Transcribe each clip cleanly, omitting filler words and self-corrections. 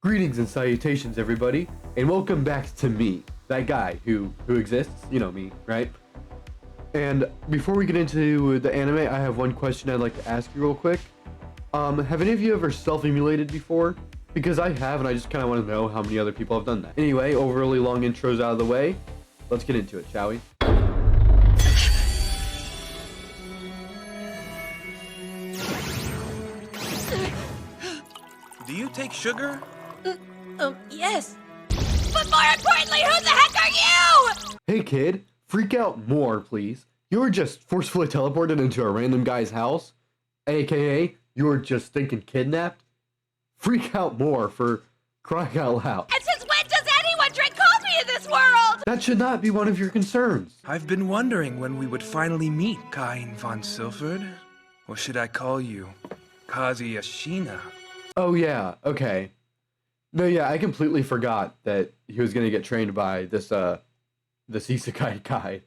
Greetings and salutations, everybody, and welcome back to me, that guy who exists, you know me, right? And before we get into the anime, I have one question I'd like to ask you real quick. Have any of you ever self-emulated before? Because I have, and I just kind of want to know how many other people have done that. Anyway, overly long intros out of the way, let's get into it, shall we? Do you take sugar? Yes. But more importantly, who the heck are you? Hey kid, freak out more, please. You were just forcefully teleported into a random guy's house, aka you were just thinking kidnapped. Freak out more, for crying out loud. And since when does anyone drink coffee in this world? That should not be one of your concerns. I've been wondering when we would finally meet, Cain von Silford. Or should I call you Kazi Ashina? Oh yeah, okay. No, yeah, I completely forgot that he was gonna get trained by this isekai guy.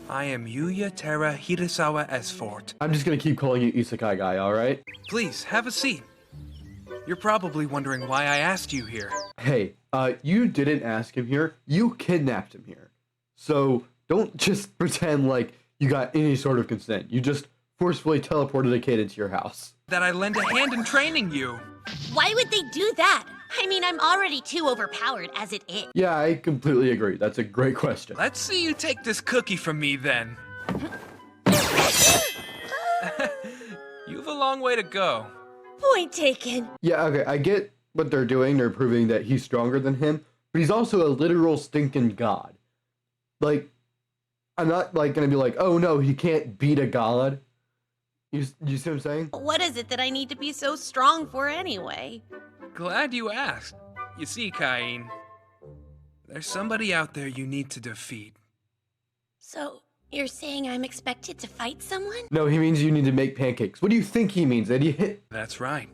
I am Yuya Terra Hirasawa Esfort. I'm just gonna keep calling you isekai guy, alright? Please, have a seat. You're probably wondering why I asked you here. Hey, you didn't ask him here, you kidnapped him here. So, don't just pretend like you got any sort of consent. You just forcefully teleported a kid into your house. That I lend a hand in training you. Why would they do that? I mean, I'm already too overpowered as it is. Yeah, I completely agree. That's a great question. Let's see you take this cookie from me then. You've a long way to go. Point taken. Yeah, okay, I get what they're doing. They're proving that he's stronger than him, but he's also a literal stinking god. Like, I'm not, like, gonna be like, oh no, he can't beat a god. You see what I'm saying? What is it that I need to be so strong for anyway? Glad you asked. You see, Cain, there's somebody out there you need to defeat. So, you're saying I'm expected to fight someone? No, he means you need to make pancakes. What do you think he means, idiot? That's right.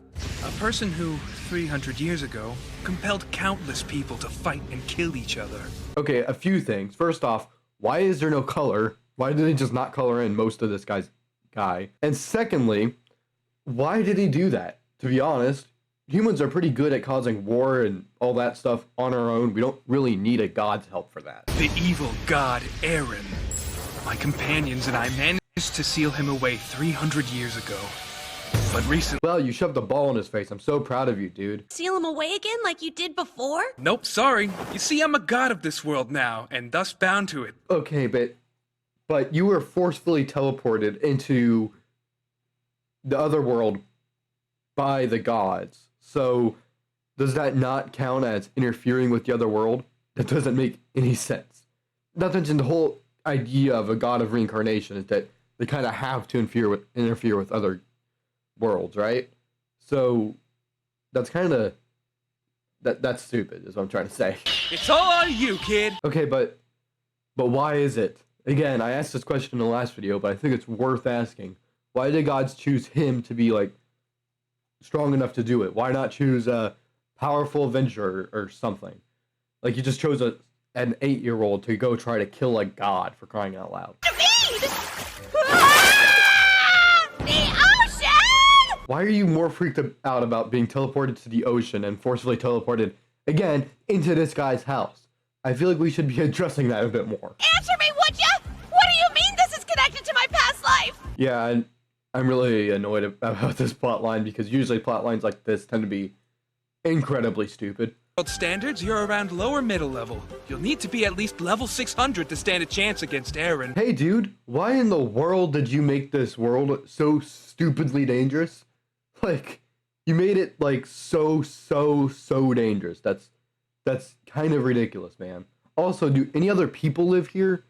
A person who, 300 years ago, compelled countless people to fight and kill each other. Okay, a few things. First off, why is there no color? Why did they just not color in most of this guy's guy? And secondly, why did he do that? To be honest, humans are pretty good at causing war and all that stuff on our own. We don't really need a god's help for that. The evil god Aaron. My companions and I managed to seal him away 300 years ago. But recently... Well, you shoved a ball in his face. I'm so proud of you, dude. Seal him away again like you did before? Nope, sorry. You see, I'm a god of this world now, and thus bound to it. Okay, but you were forcefully teleported into the other world by the gods. So, does that not count as interfering with the other world? That doesn't make any sense. Not to mention the whole idea of a god of reincarnation is that they kind of have to interfere with other worlds, right? So, that's kind of that's stupid, is what I'm trying to say. It's all on you, kid. Okay, but why is it? Again, I asked this question in the last video, but I think it's worth asking. Why did gods choose him to be, like, strong enough to do it? Why not choose a powerful Avenger or something? Like, you just chose an 8-year-old to go try to kill a god, for crying out loud. The ocean! Why are you more freaked out about being teleported to the ocean and forcibly teleported, again, into this guy's house? I feel like we should be addressing that a bit more. Answer me, would ya? What do you mean this is connected to my past life? Yeah, and I'm really annoyed about this plotline because usually plotlines like this tend to be incredibly stupid. World standards, you're around lower middle level. You'll need to be at least level 600 to stand a chance against Aaron. Hey dude, why in the world did you make this world so stupidly dangerous? Like, you made it like so dangerous. That's kind of ridiculous, man. Also, do any other people live here?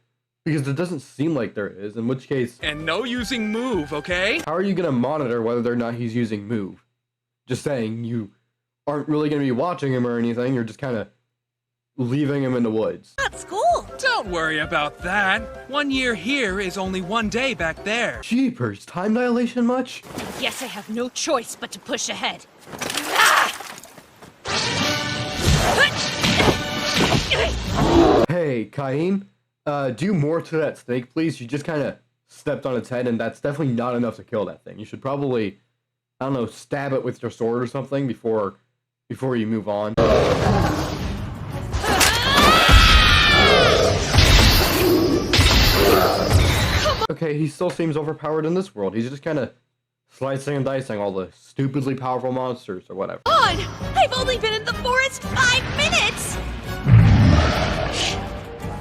Because it doesn't seem like there is, in which case... And no using move, okay? How are you gonna monitor whether or not he's using move? Just saying, you aren't really gonna be watching him or anything, you're just kind of leaving him in the woods. That's cool. Don't worry about that. 1 year here is only 1 day back there. Jeepers, time dilation much? Guess I have no choice but to push ahead. Hey, Cain, do more to that snake, please. You just kind of stepped on its head, and that's definitely not enough to kill that thing. You should probably, I don't know, stab it with your sword or something before before you move on. Okay, he still seems overpowered in this world. He's just kind of slicing and dicing all the stupidly powerful monsters or whatever. On! I've only been in the forest 5 minutes!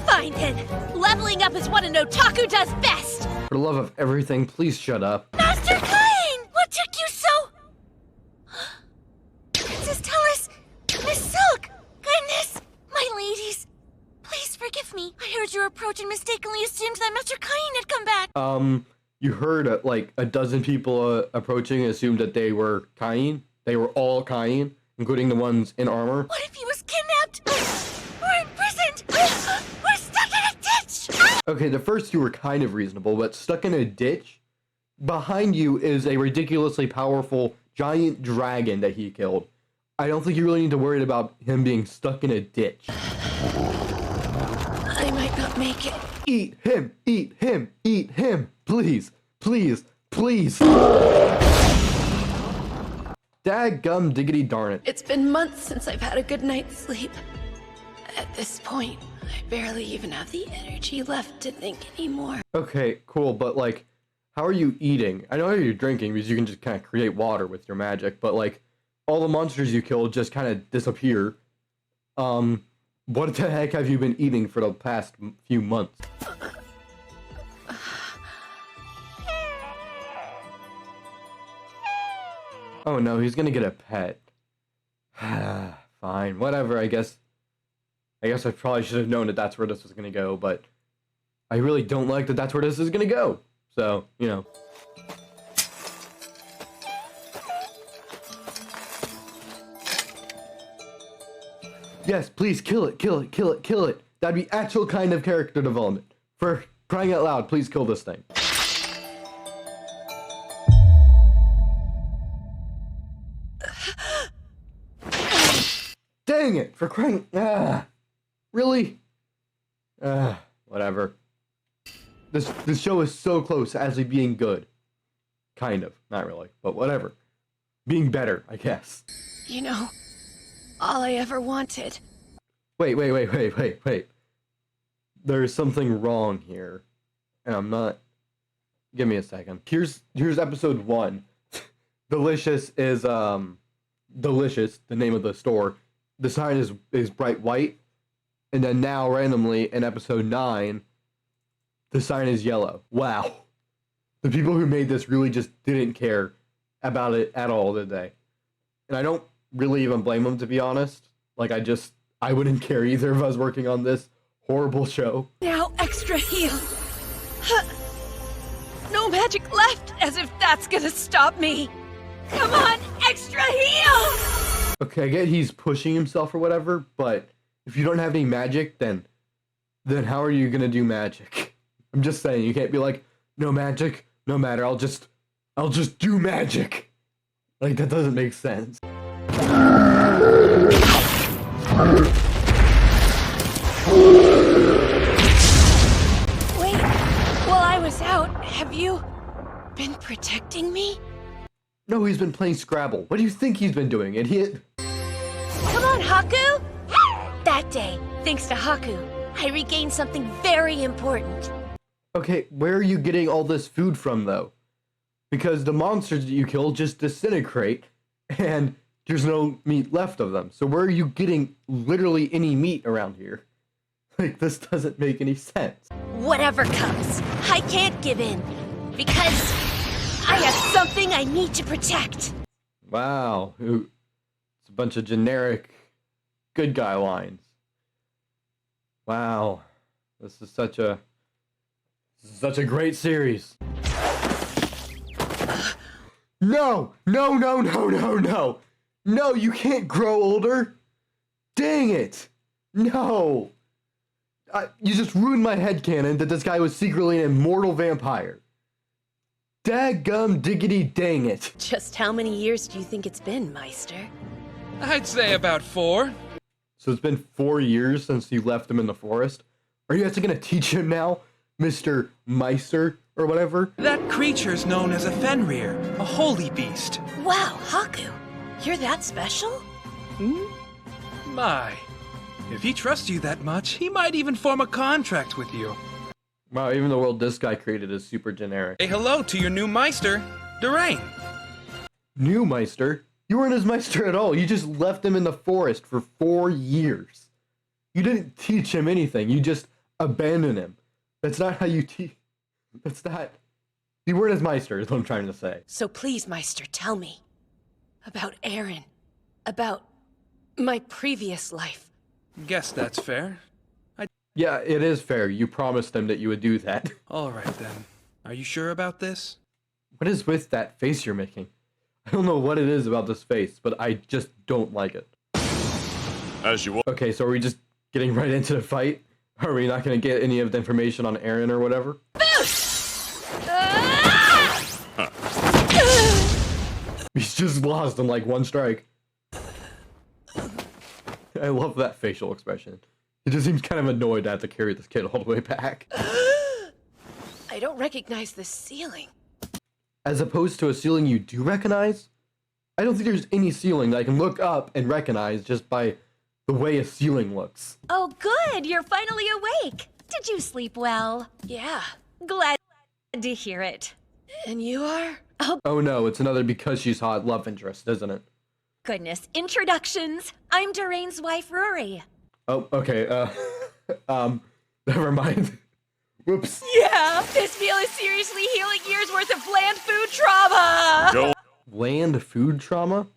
Fine then. Leveling up is what an otaku does best! For the love of everything, please shut up. Master Kain! What took you so... Princess Tellus! Miss Silk! Goodness! My ladies! Please forgive me. I heard your approach and mistakenly assumed that Master Kain had come back. You heard like a dozen people approaching, assumed that they were Kain. They were all Kain, including the ones in armor. What if he was kidnapped? Or imprisoned? Or stuck in a ditch? Okay, the first two were kind of reasonable, but stuck in a ditch? Behind you is a ridiculously powerful giant dragon that he killed. I don't think you really need to worry about him being stuck in a ditch. I might not make it. Eat him! Eat him! Eat him! Please! Please! Please! Daggum diggity darn it. It's been months since I've had a good night's sleep. At this point, I barely even have the energy left to think anymore. Okay, cool, but like, how are you eating? I know how you're drinking because you can just kind of create water with your magic, but like, all the monsters you killed just kind of disappear. What the heck have you been eating for the past few months? Oh no, he's gonna get a pet. Fine, whatever, I guess I probably should have known that that's where this was gonna go, but I really don't like that that's where this is gonna go. So, you know. Yes, please kill it, kill it, kill it, kill it. That'd be actual kind of character development. For crying out loud, please kill this thing. Dang it, for crying... Really? Whatever. This show is so close to actually being good. Kind of. Not really, but whatever. Being better, I guess. You know, all I ever wanted. Wait. There's something wrong here. And I'm not... Give me a second. Here's episode 1. Delicious is, Delicious, the name of the store. The sign is bright white. And then now, randomly, in episode 9, the sign is yellow. Wow. The people who made this really just didn't care about it at all, did they? And I don't really even blame them, to be honest. Like, I wouldn't care either if I was working on this horrible show. Now extra heal. No magic left, as if that's gonna stop me. Come on, extra heal! Okay, I get he's pushing himself or whatever, but if you don't have any magic, then how are you gonna do magic? I'm just saying, you can't be like, no magic, no matter, I'll just do magic. Like, that doesn't make sense. Wait, while I was out, have you been protecting me? No, he's been playing Scrabble. What do you think he's been doing, idiot? Come on, Haku! That day, thanks to Haku, I regained something very important. Okay, where are you getting all this food from, though? Because the monsters that you kill just disintegrate, and there's no meat left of them. So where are you getting literally any meat around here? Like, this doesn't make any sense. Whatever comes, I can't give in, because I have something I need to protect. Wow, it's a bunch of generic good guy lines. Wow, this is such a great series. No, you can't grow older. Dang it. No. You just ruined my headcanon that this guy was secretly an immortal vampire. Daggum diggity dang it. Just how many years do you think it's been, Meister? I'd say about 4. So it's been 4 years since you left him in the forest? Are you actually gonna teach him now, Mr. Meister, or whatever? That creature's known as a Fenrir, a holy beast. Wow, Haku, you're that special? My. If he trusts you that much, he might even form a contract with you. Wow, even the world this guy created is super generic. Say hello to your new Meister, Durain. New Meister? You weren't his Meister at all. You just left him in the forest for 4 years. You didn't teach him anything. You just abandoned him. That's not how you teach. That's not. You weren't his Meister, is what I'm trying to say. So please, Meister, tell me. About Aaron. About my previous life. Guess that's fair. Yeah, it is fair. You promised him that you would do that. Alright then. Are you sure about this? What is with that face you're making? I don't know what it is about this face, but I just don't like it. As you Okay, so are we just getting right into the fight? Are we not going to get any of the information on Aaron or whatever? He's just lost in like one strike. I love that facial expression. He just seems kind of annoyed to have to carry this kid all the way back. I don't recognize this ceiling. As opposed to a ceiling you do recognize? I don't think there's any ceiling that I can look up and recognize just by the way a ceiling looks. Oh, good. You're finally awake. Did you sleep well? Yeah. Glad to hear it. And you are? Oh no, it's another because she's hot love interest, isn't it? Goodness. Introductions. I'm Durain's wife, Rory. Oh, okay, never mind. Whoops. Yeah! This meal is seriously healing years worth of bland food trauma! go. Bland food trauma?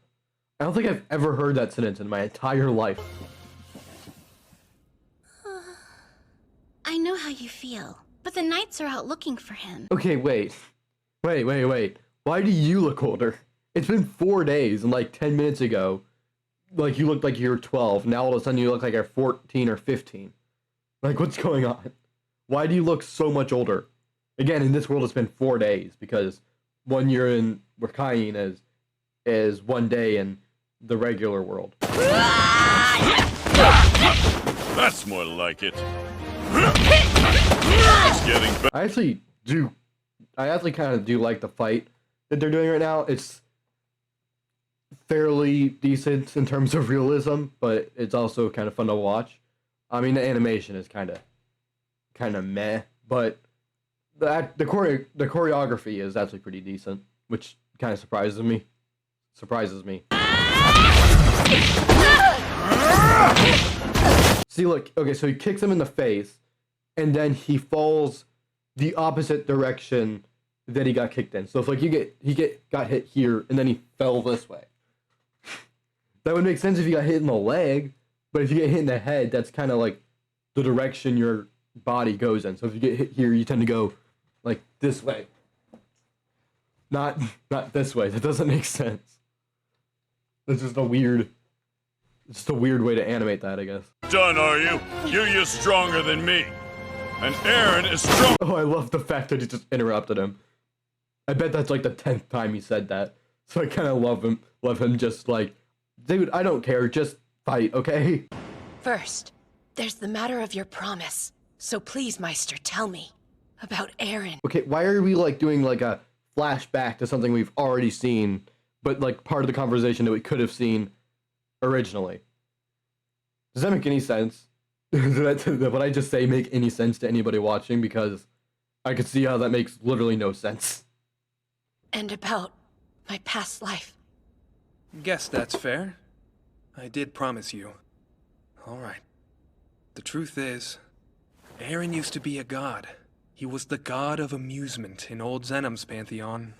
I don't think I've ever heard that sentence in my entire life. I know how you feel, but the knights are out looking for him. Okay, wait. Why do you look older? It's been 4 days, and like 10 minutes ago, like you looked like you were 12. Now all of a sudden you look like you're 14 or 15. Like, what's going on? Why do you look so much older? Again, in this world it's been 4 days, because 1 year in Wakain is 1 day in the regular world. That's more like it. It's getting better. I actually kind of do like the fight that they're doing right now. It's fairly decent in terms of realism, but it's also kind of fun to watch. I mean, the animation is kind of meh, but the choreography is actually pretty decent, which kind of surprises me. See, look, okay, so he kicks him in the face, and then he falls the opposite direction that he got kicked in. So if like he got hit here, and then he fell this way. That would make sense if you got hit in the leg, but if you get hit in the head, that's kind of like the direction your body goes in. So if you get hit here, you tend to go like this way. Not this way. That doesn't make sense. It's just a weird way to animate that, I guess. Done, are you? You're stronger than me. And Aaron is strong. Oh, I love the fact that he just interrupted him. I bet that's like the 10th time he said that. So I kind of love him just like, dude, I don't care, just fight, okay? First, there's the matter of your promise. So please, Meister, tell me. About Aaron. Okay, why are we like doing like a flashback to something we've already seen, but like part of the conversation that we could have seen originally? Does that make any sense? What I just say make any sense to anybody watching? Because I could see how that makes literally no sense. And about my past life. Guess that's fair. I did promise you. Alright. The truth is, Aaron used to be a god. He was the god of amusement in old Zenom's pantheon.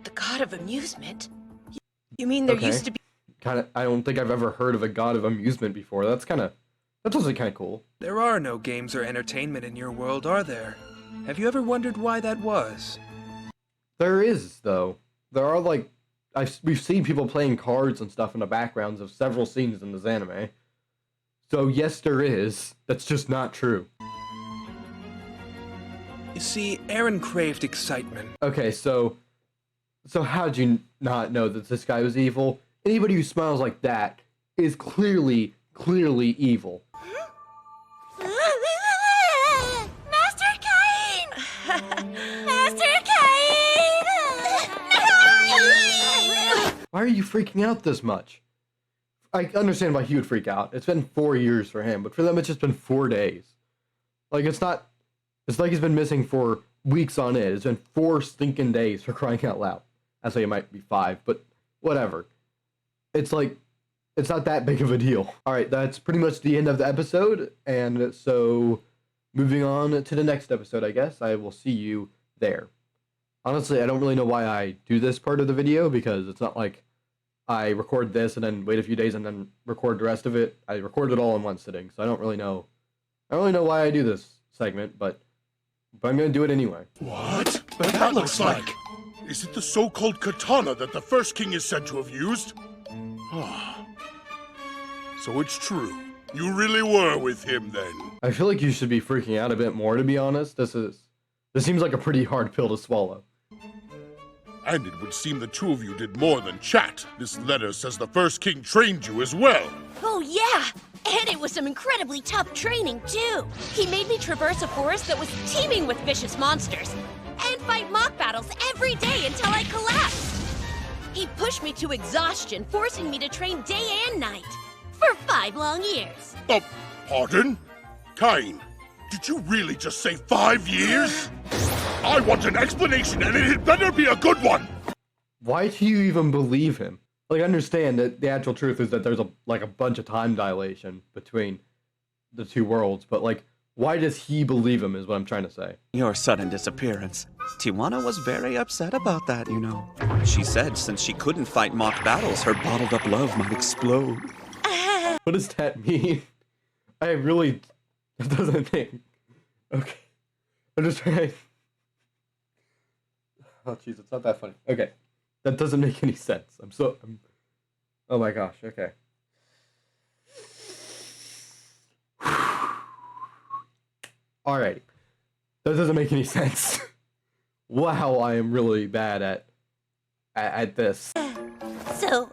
The god of amusement? You mean there used to be... I don't think I've ever heard of a god of amusement before. That's also kind of cool. There are no games or entertainment in your world, are there? Have you ever wondered why that was? There is, though. There are, like... we've seen people playing cards and stuff in the backgrounds of several scenes in this anime. So, yes, there is. That's just not true. You see, Aaron craved excitement. Okay, so how'd you not know that this guy was evil? Anybody who smiles like that is clearly evil. Master Cain! Master Cain! Why are you freaking out this much? I understand why he would freak out. It's been 4 years for him, but for them, it's just been 4 days. Like, it's like he's been missing for weeks on end. It's been 4 stinking days, for crying out loud. I say it might be 5, but whatever. It's like, it's not that big of a deal. All right, that's pretty much the end of the episode. And so moving on to the next episode, I guess. I will see you there. Honestly, I don't really know why I do this part of the video, because it's not like I record this and then wait a few days and then record the rest of it. I record it all in one sitting, so I don't really know why I do this segment, but I'm going to do it anyway. What? But that looks like... Is it the so-called katana that the first king is said to have used? So it's true. You really were with him then. I feel like you should be freaking out a bit more, to be honest. This seems like a pretty hard pill to swallow. And it would seem the two of you did more than chat. This letter says the first king trained you as well. Oh, yeah! And it was some incredibly tough training, too. He made me traverse a forest that was teeming with vicious monsters and fight mock battles every day until I collapsed. He pushed me to exhaustion, forcing me to train day and night for 5 long years. Pardon? Cain, did you really just say 5 years? I want an explanation, and it had better be a good one! Why do you even believe him? Like, I understand that the actual truth is that there's a bunch of time dilation between the two worlds, but like, why does he believe him is what I'm trying to say. Your sudden disappearance. Tijuana was very upset about that, you know. She said since she couldn't fight mock battles, her bottled up love might explode. What does that mean? That doesn't think. Okay. I'm just trying. Oh, jeez, it's not that funny. Okay. That doesn't make any sense. Oh my gosh, okay. Alrighty. That doesn't make any sense. Wow, I am really bad at this. So,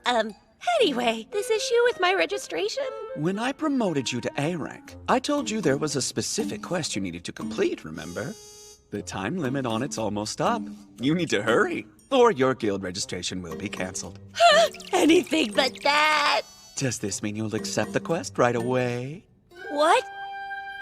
anyway, this issue with my registration? When I promoted you to A rank, I told you there was a specific quest you needed to complete, remember? The time limit on it's almost up. You need to hurry, or your guild registration will be cancelled. Anything but that! Does this mean you'll accept the quest right away? What?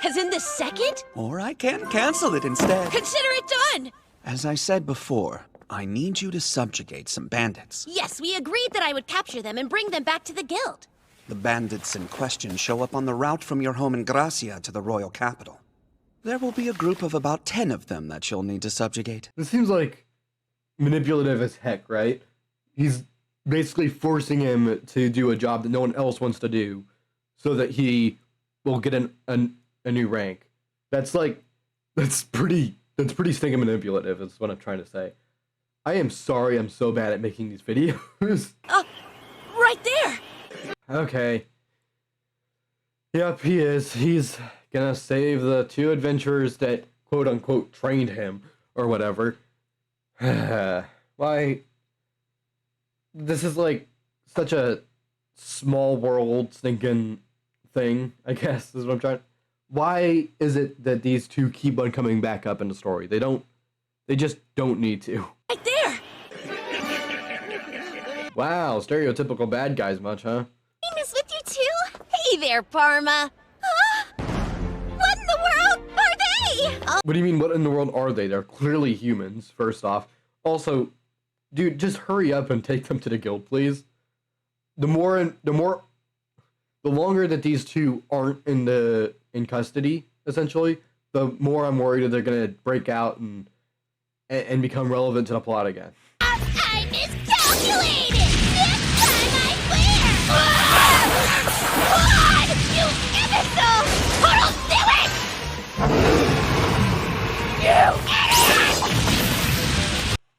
As in the second? Or I can cancel it instead. Consider it done! As I said before, I need you to subjugate some bandits. Yes, we agreed that I would capture them and bring them back to the guild. The bandits in question show up on the route from your home in Gracia to the royal capital. There will be a group of about 10 of them that you'll need to subjugate. This seems like manipulative as heck, right? He's basically forcing him to do a job that no one else wants to do so that he will get a new rank. That's pretty stinking manipulative is what I'm trying to say. I am sorry I'm so bad at making these videos. Right there! Okay. Yep, he is. He's gonna save the 2 adventurers that quote-unquote trained him, or whatever. Why? This is like such a small world stinking thing, I guess, is what I'm trying. Why is it that these 2 keep on coming back up in the story? They just don't need to. Right there! Wow, stereotypical bad guys much, huh? Aim is with you too? Hey there, Parma! What in the world are they? What do you mean, what in the world are they? They're clearly humans, first off. Also, dude, just hurry up and take them to the guild, please. The longer that these 2 aren't in custody, essentially, the more I'm worried that they're gonna break out and become relevant to the plot again. I miscalculated! This time I win! God! You imbecile! Total silly! You idiot!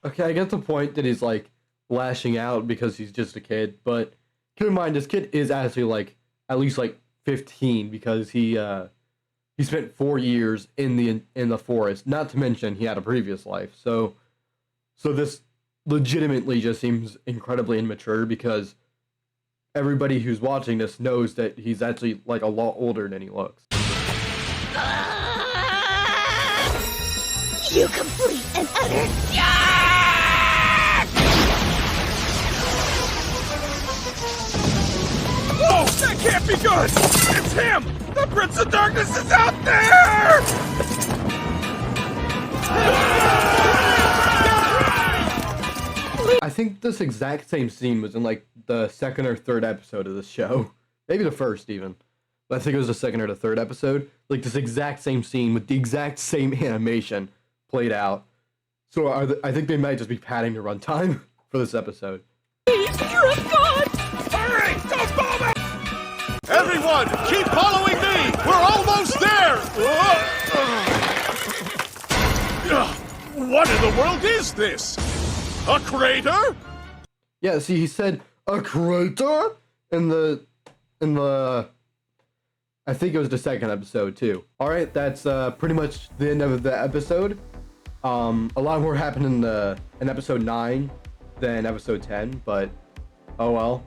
Okay, I get the point that he's like lashing out because he's just a kid, but keep in mind this kid is actually like at least like 15 because he spent 4 years in the forest. Not to mention he had a previous life. So this legitimately just seems incredibly immature because everybody who's watching this knows that he's actually like a lot older than he looks. You complete and utter That can't be good! It's him! The Prince of Darkness is out there! I think this exact same scene was in like the second or third episode of this show. Maybe the first even. But I think it was the second or the third episode. Like this exact same scene with the exact same animation played out. So I think they might just be padding the runtime for this episode. You're a god! Hurry! Don't fall back! Everyone, keep following me! We're almost there! What in the world is this? A crater? Yeah, see, he said a crater in the I think it was the second episode too. All right, that's pretty much the end of the episode. A lot more happened in episode 9 than episode 10, but oh well.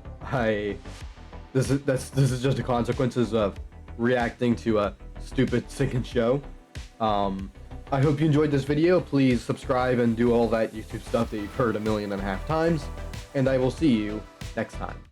This is just the consequences of reacting to a stupid second show. I hope you enjoyed this video. Please subscribe and do all that YouTube stuff that you've heard 1.5 million times, and I will see you next time.